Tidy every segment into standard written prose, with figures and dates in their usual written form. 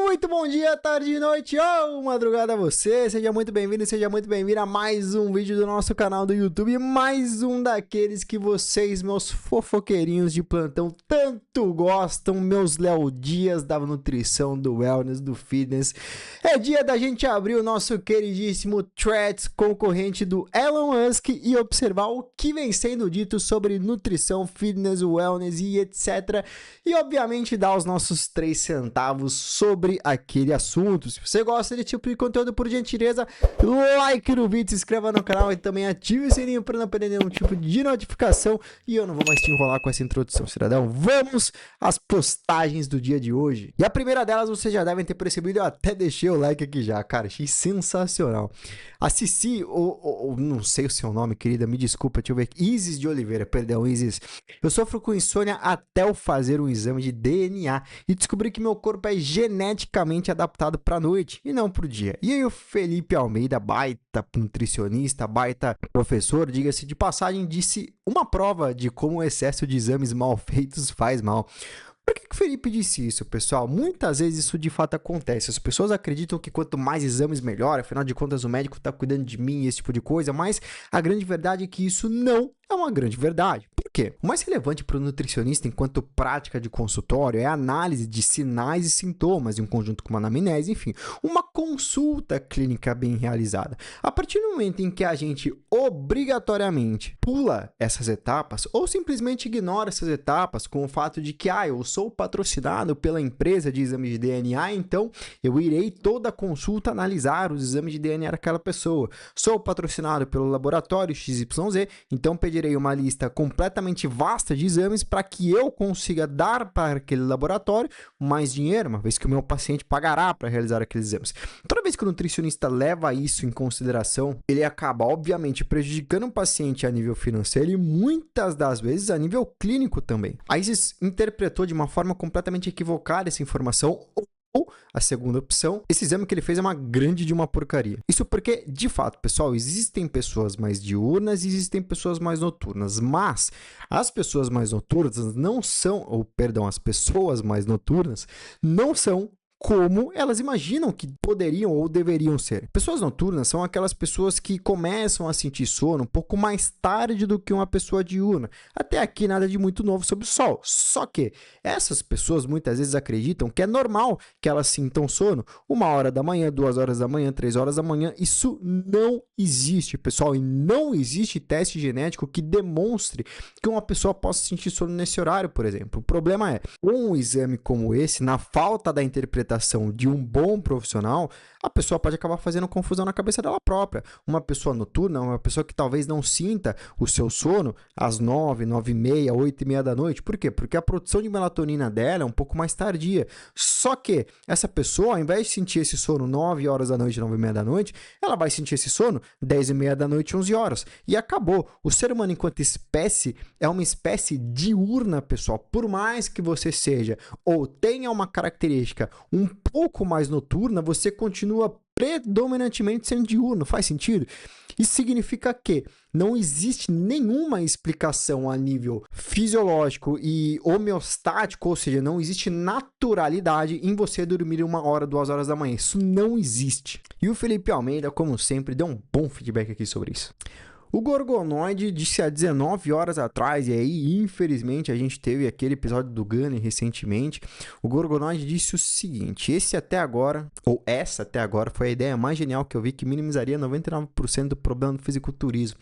Muito bom dia, tarde e noite ou madrugada a você. Seja muito bem-vindo, seja muito bem-vinda a mais um vídeo do nosso canal do YouTube. Mais um daqueles que vocês, meus fofoqueirinhos de plantão, tanto gostam. Meus Léo Dias da nutrição, do wellness, do fitness. É dia da gente abrir o nosso queridíssimo Threads, concorrente do Elon Musk, e observar o que vem sendo dito sobre nutrição, fitness, wellness e etc. E obviamente dar os nossos 3 centavos sobre aquele assunto. Se você gosta desse tipo de conteúdo, por gentileza, like no vídeo, se inscreva no canal e também ative o sininho para não perder nenhum tipo de notificação. E eu não vou mais te enrolar com essa introdução, cidadão. Vamos às postagens do dia de hoje. E a primeira delas, vocês já devem ter percebido, eu até deixei o like aqui já, cara, achei sensacional. A Cici, ou não sei o seu nome, querida, me desculpa, deixa eu ver. Isis de Oliveira, perdão, Isis. Eu sofro com insônia até eu fazer um exame de DNA e descobri que meu corpo é geneticamente adaptado para a noite e não para o dia. E aí o Felipe Almeida, baita nutricionista, baita professor, diga-se de passagem, disse uma prova de como o excesso de exames mal feitos faz mal. Por que o Felipe disse isso, pessoal? Muitas vezes isso de fato acontece. As pessoas acreditam que quanto mais exames, melhor. Afinal de contas, o médico está cuidando de mim, esse tipo de coisa. Mas a grande verdade é que isso não é uma grande verdade. Por quê? O mais relevante para o nutricionista enquanto prática de consultório é a análise de sinais e sintomas em conjunto com uma anamnese, enfim, uma consulta clínica bem realizada. A partir do momento em que a gente obrigatoriamente pula essas etapas ou simplesmente ignora essas etapas com o fato de que eu sou patrocinado pela empresa de exame de DNA, então eu irei toda a consulta analisar os exames de DNA daquela pessoa. Sou patrocinado pelo laboratório XYZ, então pedirei uma lista completamente vasta de exames para que eu consiga dar para aquele laboratório mais dinheiro, uma vez que o meu paciente pagará para realizar aqueles exames. Toda vez que o nutricionista leva isso em consideração, ele acaba, obviamente, prejudicando o paciente a nível financeiro e muitas das vezes a nível clínico também. A Isis interpretou de uma forma completamente equivocada essa informação, ou a segunda opção, esse exame que ele fez é uma grande de uma porcaria. Isso porque, de fato, pessoal, existem pessoas mais diurnas e existem pessoas mais noturnas, mas as pessoas mais noturnas não são, as pessoas mais noturnas não são como elas imaginam que poderiam ou deveriam ser. Pessoas noturnas são aquelas pessoas que começam a sentir sono um pouco mais tarde do que uma pessoa diurna. Até aqui nada de muito novo sobre o sol. Só que essas pessoas muitas vezes acreditam que é normal que elas sintam sono 1h da manhã, 2h da manhã, 3h da manhã. Isso não existe, pessoal, e não existe teste genético que demonstre que uma pessoa possa sentir sono nesse horário, por exemplo. O problema é, com um exame como esse, na falta da interpretação de um bom profissional, a pessoa pode acabar fazendo confusão na cabeça dela própria. Uma pessoa noturna, uma pessoa que talvez não sinta o seu sono às 9, 9h30, 8h30 da noite. Por quê? Porque a produção de melatonina dela é um pouco mais tardia. Só que essa pessoa, ao invés de sentir esse sono 9h da noite, 9h30 da noite, ela vai sentir esse sono 10h30 da noite, 11h. E acabou. O ser humano, enquanto espécie, é uma espécie diurna, pessoal. Por mais que você seja ou tenha uma característica um pouco mais noturna, você continua predominantemente sendo diurno. Faz sentido? Isso significa que não existe nenhuma explicação a nível fisiológico e homeostático, ou seja, não existe naturalidade em você dormir 1h, 2h da manhã. Isso não existe. E o Felipe Almeida, como sempre, deu um bom feedback aqui sobre isso. O Gorgonoide disse há 19 horas atrás, e aí, infelizmente, a gente teve aquele episódio do Gunner recentemente. O Gorgonoide disse o seguinte: essa até agora, foi a ideia mais genial que eu vi, que minimizaria 99% do problema do fisiculturismo.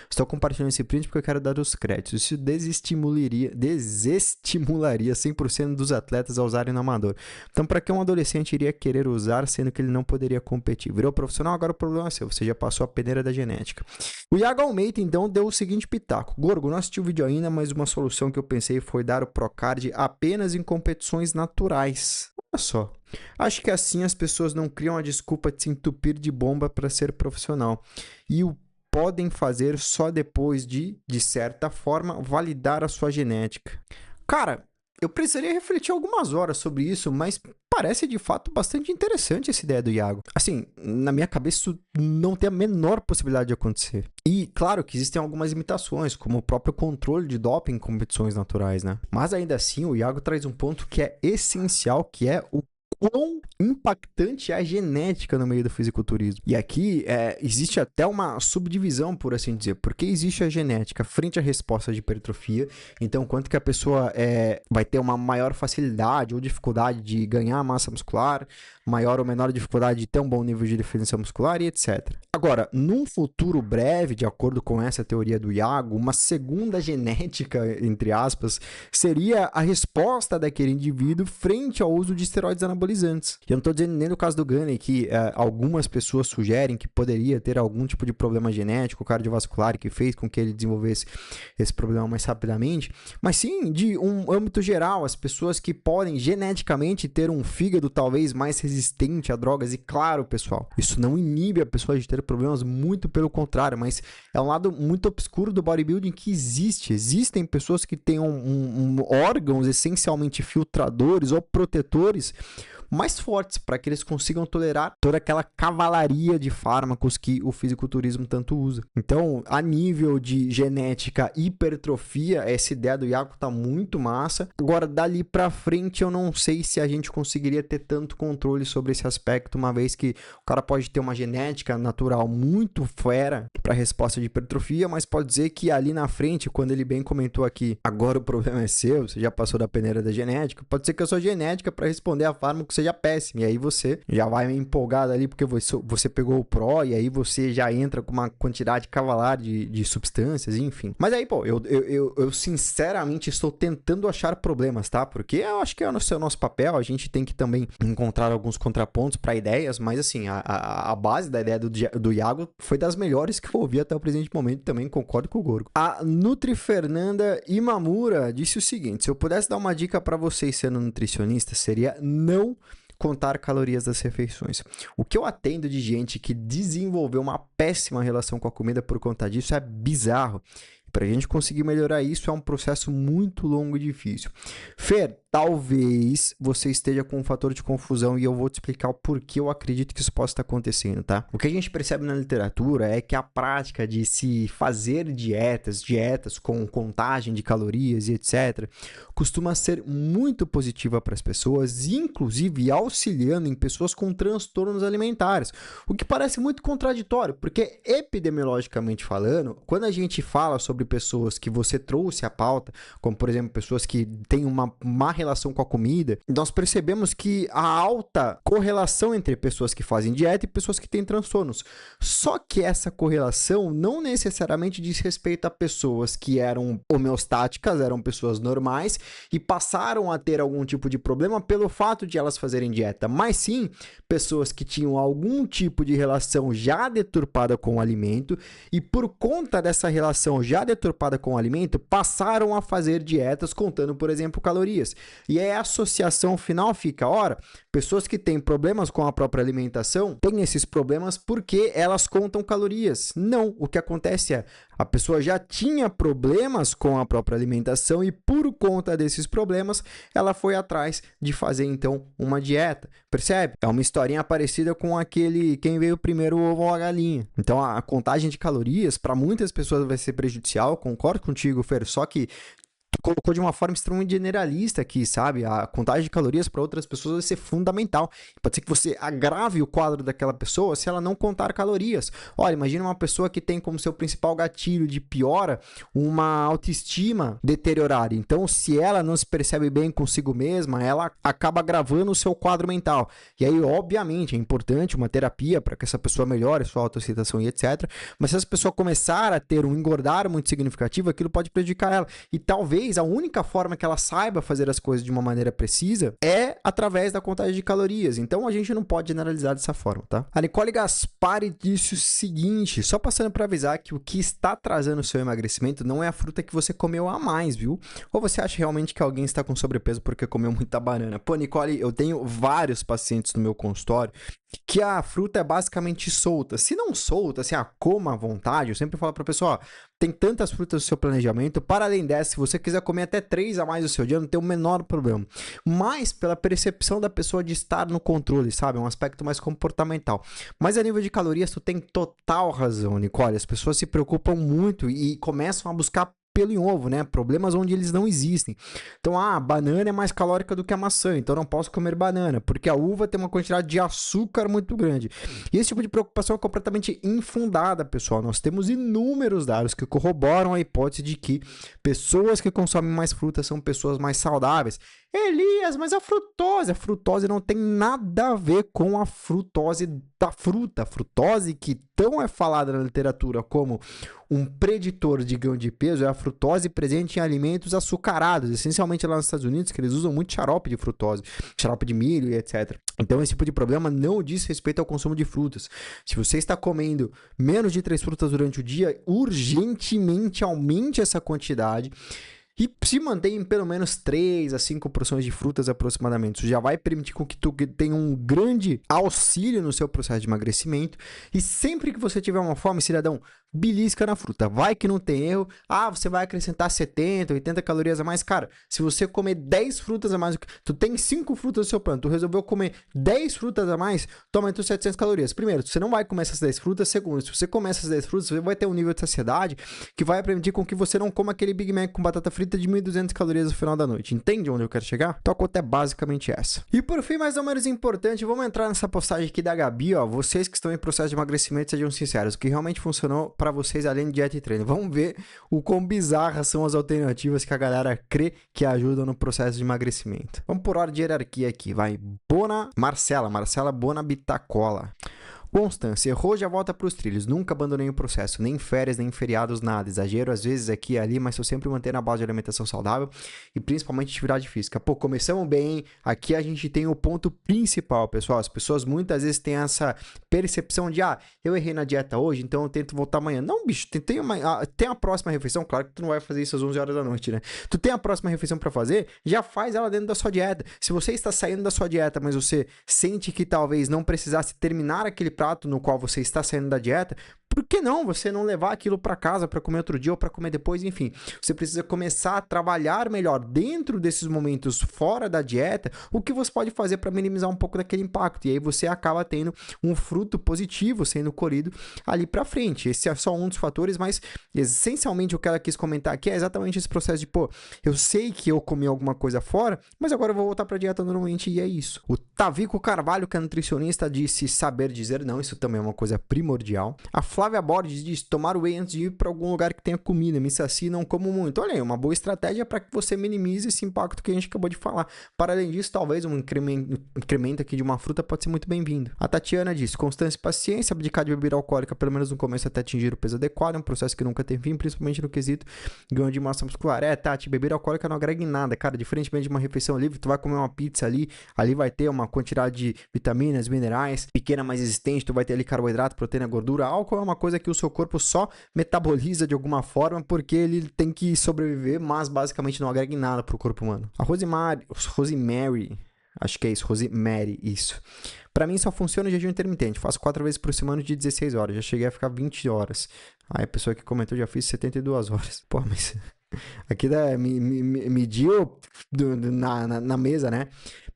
Estou compartilhando esse print porque eu quero dar os créditos. Isso desestimularia 100% dos atletas a usarem no amador. Então, para que um adolescente iria querer usar, sendo que ele não poderia competir? Virou profissional, agora o problema é seu. Você já passou a peneira da genética. O Iago Almeida, então, deu o seguinte pitaco: Gorgo, não assisti o vídeo ainda, mas uma solução que eu pensei foi dar o Procard apenas em competições naturais. Olha só. Acho que assim as pessoas não criam a desculpa de se entupir de bomba para ser profissional. E o podem fazer só depois de certa forma, validar a sua genética. Cara, eu precisaria refletir algumas horas sobre isso, mas parece de fato bastante interessante essa ideia do Iago. Assim, na minha cabeça isso não tem a menor possibilidade de acontecer. E claro que existem algumas limitações, como o próprio controle de doping em competições naturais, né? Mas ainda assim, o Iago traz um ponto que é essencial, que é o quão impactante é a genética no meio do fisiculturismo. E aqui existe até uma subdivisão, por assim dizer, porque existe a genética frente à resposta de hipertrofia, então quanto que a pessoa vai ter uma maior facilidade ou dificuldade de ganhar massa muscular, maior ou menor dificuldade de ter um bom nível de definição muscular e etc. Agora, num futuro breve, de acordo com essa teoria do Iago, uma segunda genética, entre aspas, seria a resposta daquele indivíduo frente ao uso de esteroides anabolizantes. E eu não estou dizendo nem no caso do Gunny que algumas pessoas sugerem que poderia ter algum tipo de problema genético cardiovascular que fez com que ele desenvolvesse esse problema mais rapidamente, mas sim de um âmbito geral, as pessoas que podem geneticamente ter um fígado talvez mais resistente a drogas. E claro, pessoal, isso não inibe a pessoa de ter problemas, muito pelo contrário, mas é um lado muito obscuro do bodybuilding que existem pessoas que têm órgãos essencialmente filtradores ou protetores mais fortes para que eles consigam tolerar toda aquela cavalaria de fármacos que o fisiculturismo tanto usa. Então, a nível de genética e hipertrofia, essa ideia do Iago tá muito massa. Agora, dali para frente, eu não sei se a gente conseguiria ter tanto controle sobre esse aspecto, uma vez que o cara pode ter uma genética natural muito fera para resposta de hipertrofia, mas pode dizer que ali na frente, quando ele bem comentou aqui, agora o problema é seu, você já passou da peneira da genética, pode ser que a sua genética para responder a fármaco seja péssimo, e aí você já vai empolgado ali porque você pegou o Pro, e aí você já entra com uma quantidade cavalar de substâncias, enfim. Mas aí, pô, eu sinceramente estou tentando achar problemas, tá? Porque eu acho que é o nosso papel, a gente tem que também encontrar alguns contrapontos para ideias, mas assim, a base da ideia do Iago foi das melhores que eu ouvi até o presente momento, também concordo com o Gorgo. A Nutri Fernanda Imamura disse o seguinte: se eu pudesse dar uma dica para vocês sendo nutricionista, seria não contar calorias das refeições. O que eu atendo de gente que desenvolveu uma péssima relação com a comida por conta disso é bizarro. Para a gente conseguir melhorar isso é um processo muito longo e difícil. Fer, talvez você esteja com um fator de confusão e eu vou te explicar o porquê eu acredito que isso possa estar acontecendo, tá? O que a gente percebe na literatura é que a prática de se fazer dietas com contagem de calorias e etc., costuma ser muito positiva para as pessoas, inclusive auxiliando em pessoas com transtornos alimentares, o que parece muito contraditório, porque epidemiologicamente falando, quando a gente fala sobre pessoas que você trouxe à pauta, como por exemplo pessoas que têm uma má relação com a comida, nós percebemos que há alta correlação entre pessoas que fazem dieta e pessoas que têm transtornos. Só que essa correlação não necessariamente diz respeito a pessoas que eram homeostáticas, eram pessoas normais e passaram a ter algum tipo de problema pelo fato de elas fazerem dieta, mas sim pessoas que tinham algum tipo de relação já deturpada com o alimento e por conta dessa relação já deturpada com o alimento, passaram a fazer dietas contando, por exemplo, calorias. E aí a associação final fica, ora, pessoas que têm problemas com a própria alimentação têm esses problemas porque elas contam calorias. Não, o que acontece é, a pessoa já tinha problemas com a própria alimentação e por conta desses problemas, ela foi atrás de fazer então uma dieta. Percebe? É uma historinha parecida com aquele quem veio primeiro, o ovo ou a galinha. Então a contagem de calorias para muitas pessoas vai ser prejudicial, concordo contigo, Fer, só que tu colocou de uma forma extremamente generalista aqui, sabe? A contagem de calorias para outras pessoas vai ser fundamental. Pode ser que você agrave o quadro daquela pessoa se ela não contar calorias. Olha, imagina uma pessoa que tem como seu principal gatilho de piora uma autoestima deteriorada. Então, se ela não se percebe bem consigo mesma, ela acaba agravando o seu quadro mental. E aí, obviamente, é importante uma terapia para que essa pessoa melhore sua autoaceitação e etc. Mas se essa pessoa começar a ter um engordar muito significativo, aquilo pode prejudicar ela. E talvez a única forma que ela saiba fazer as coisas de uma maneira precisa é através da contagem de calorias. Então a gente não pode generalizar dessa forma, tá? A Nicole Gaspari disse o seguinte, só passando para avisar que o que está atrasando o seu emagrecimento não é a fruta que você comeu a mais, viu? Ou você acha realmente que alguém está com sobrepeso porque comeu muita banana? Pô, Nicole, eu tenho vários pacientes no meu consultório que a fruta é basicamente solta. Se não solta, assim, coma à vontade, eu sempre falo para a pessoa, ó, tem tantas frutas no seu planejamento, para além dessa, se você quiser comer até 3 a mais no seu dia, não tem o menor problema. Mas pela percepção da pessoa de estar no controle, sabe? É um aspecto mais comportamental. Mas a nível de calorias, tu tem total razão, Nicole. As pessoas se preocupam muito e começam a buscar pelo em ovo, né? Problemas onde eles não existem. Então, a banana é mais calórica do que a maçã, então eu não posso comer banana, porque a uva tem uma quantidade de açúcar muito grande. E esse tipo de preocupação é completamente infundada, pessoal. Nós temos inúmeros dados que corroboram a hipótese de que pessoas que consomem mais frutas são pessoas mais saudáveis. Elias, mas a frutose não tem nada a ver com a frutose da fruta. A frutose que tão é falada na literatura como um preditor de ganho de peso é a frutose presente em alimentos açucarados, essencialmente lá nos Estados Unidos, que eles usam muito xarope de frutose, xarope de milho e etc. Então, esse tipo de problema não diz respeito ao consumo de frutas. Se você está comendo menos de 3 frutas durante o dia, urgentemente aumente essa quantidade e se mantém em pelo menos 3 a 5 porções de frutas aproximadamente. Isso já vai permitir com que tu tenha um grande auxílio no seu processo de emagrecimento. E sempre que você tiver uma fome, cidadão, belisca na fruta. Vai que não tem erro. Ah, você vai acrescentar 70, 80 calorias a mais. Cara, se você comer 10 frutas a mais, tu tem 5 frutas no seu plano, tu resolveu comer 10 frutas a mais, toma entre 700 calorias. Primeiro, você não vai comer essas 10 frutas. Segundo, se você comer essas 10 frutas, você vai ter um nível de saciedade que vai permitir com que você não coma aquele Big Mac com batata frita de 1.200 calorias no final da noite. Entende onde eu quero chegar? Então a conta é basicamente essa. E por fim, mais ou menos importante, vamos entrar nessa postagem aqui da Gabi, ó. Vocês que estão em processo de emagrecimento, sejam sinceros, o que realmente funcionou para vocês além de dieta e treino. Vamos ver o quão bizarras são as alternativas que a galera crê que ajudam no processo de emagrecimento. Vamos por ordem de hierarquia aqui, vai. Marcela Bona Bitacola. Constância, errou, já volta para os trilhos. Nunca abandonei o processo, nem férias, nem feriados, nada. Exagero às vezes aqui e ali, mas estou sempre mantendo a base de alimentação saudável e principalmente atividade física. Pô, começamos bem. Aqui a gente tem o ponto principal, pessoal. As pessoas muitas vezes têm essa percepção de, eu errei na dieta hoje, então eu tento voltar amanhã. Não, bicho, tem a próxima refeição. Claro que tu não vai fazer isso às 11 horas da noite, né? Tu tem a próxima refeição para fazer, já faz ela dentro da sua dieta. Se você está saindo da sua dieta, mas você sente que talvez não precisasse terminar aquele prato no qual você está saindo da dieta, por que não você não levar aquilo para casa para comer outro dia ou para comer depois? Enfim, você precisa começar a trabalhar melhor dentro desses momentos fora da dieta, o que você pode fazer para minimizar um pouco daquele impacto. E aí você acaba tendo um fruto positivo sendo colhido ali para frente. Esse é só um dos fatores, mas essencialmente o que ela quis comentar aqui é exatamente esse processo de, eu sei que eu comi alguma coisa fora, mas agora eu vou voltar para a dieta normalmente e é isso. O Tavico Carvalho, que é nutricionista, disse saber dizer não, isso também é uma coisa primordial. A Flávia Borges diz tomar whey antes de ir para algum lugar que tenha comida, me sacia e não como muito. Olha aí, uma boa estratégia para que você minimize esse impacto que a gente acabou de falar. Para além disso, talvez um incremento aqui de uma fruta pode ser muito bem-vindo. A Tatiana diz, constância e paciência, abdicar de bebida alcoólica pelo menos no começo até atingir o peso adequado, é um processo que nunca tem fim, principalmente no quesito ganho de massa muscular. Tati, bebida alcoólica não agrega em nada, cara, diferentemente de uma refeição livre, tu vai comer uma pizza ali vai ter uma quantidade de vitaminas, minerais, pequena, mais existente, tu vai ter ali carboidrato, proteína, gordura. Álcool é uma coisa que o seu corpo só metaboliza de alguma forma porque ele tem que sobreviver, mas basicamente não agrega em nada pro corpo humano. A Rosemary, acho que é isso, Rosemary, isso. Pra mim só funciona o jejum intermitente, faço 4 vezes por semana de 16 horas, já cheguei a ficar 20 horas. Aí a pessoa que comentou já fiz 72 horas. Pô, mas aqui mediu na mesa, né?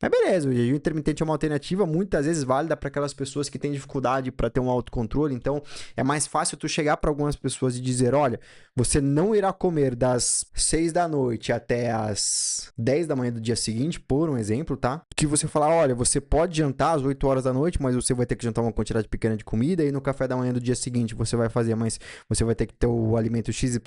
Mas beleza, o jejum intermitente é uma alternativa muitas vezes válida para aquelas pessoas que têm dificuldade para ter um autocontrole. Então, é mais fácil tu chegar para algumas pessoas e dizer, olha, você não irá comer das 6 da noite até as 10 da manhã do dia seguinte, por um exemplo, tá? Que você falar, olha, você pode jantar às 8 horas da noite, mas você vai ter que jantar uma quantidade pequena de comida e no café da manhã do dia seguinte você vai fazer, mas você vai ter que ter o alimento XYZ.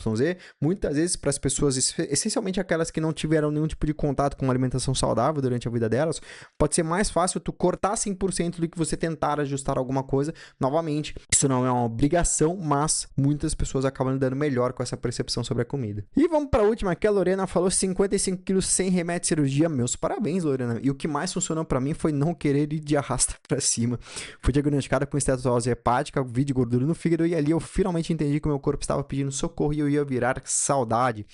Muitas vezes para as pessoas, essencialmente aquelas que não tiveram nenhum tipo de contato com alimentação saudável durante a vida delas, pode ser mais fácil tu cortar 100% do que você tentar ajustar alguma coisa. Novamente, isso não é uma obrigação, mas muitas pessoas acabam lidando melhor com essa percepção sobre a comida. E vamos para a última, que a Lorena falou 55 quilos sem remédio de cirurgia. Meus parabéns, Lorena. E o que mais funcionou para mim foi não querer ir de arrasta para cima. Fui diagnosticada com estetose hepática, vi de gordura no fígado e ali eu finalmente entendi que o meu corpo estava pedindo socorro e eu ia virar saudade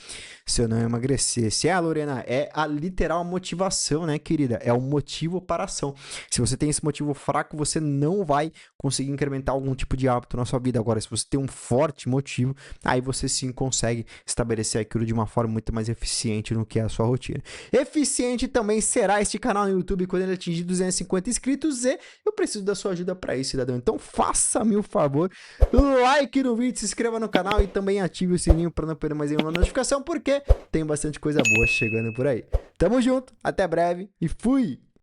se eu não emagrecesse. Lorena, é a literal motivação, né, querida? escolha, é um motivo para a ação. Se você tem esse motivo fraco, você não vai conseguir incrementar algum tipo de hábito na sua vida. Agora, se você tem um forte motivo, aí você sim consegue estabelecer aquilo de uma forma muito mais eficiente no que é a sua rotina. Eficiente também será este canal no YouTube quando ele atingir 250 inscritos e eu preciso da sua ajuda para isso, cidadão. Então faça-me o favor, like no vídeo, se inscreva no canal e também ative o sininho para não perder mais nenhuma notificação, porque tem bastante coisa boa chegando por aí. Tamo junto, até breve e fui!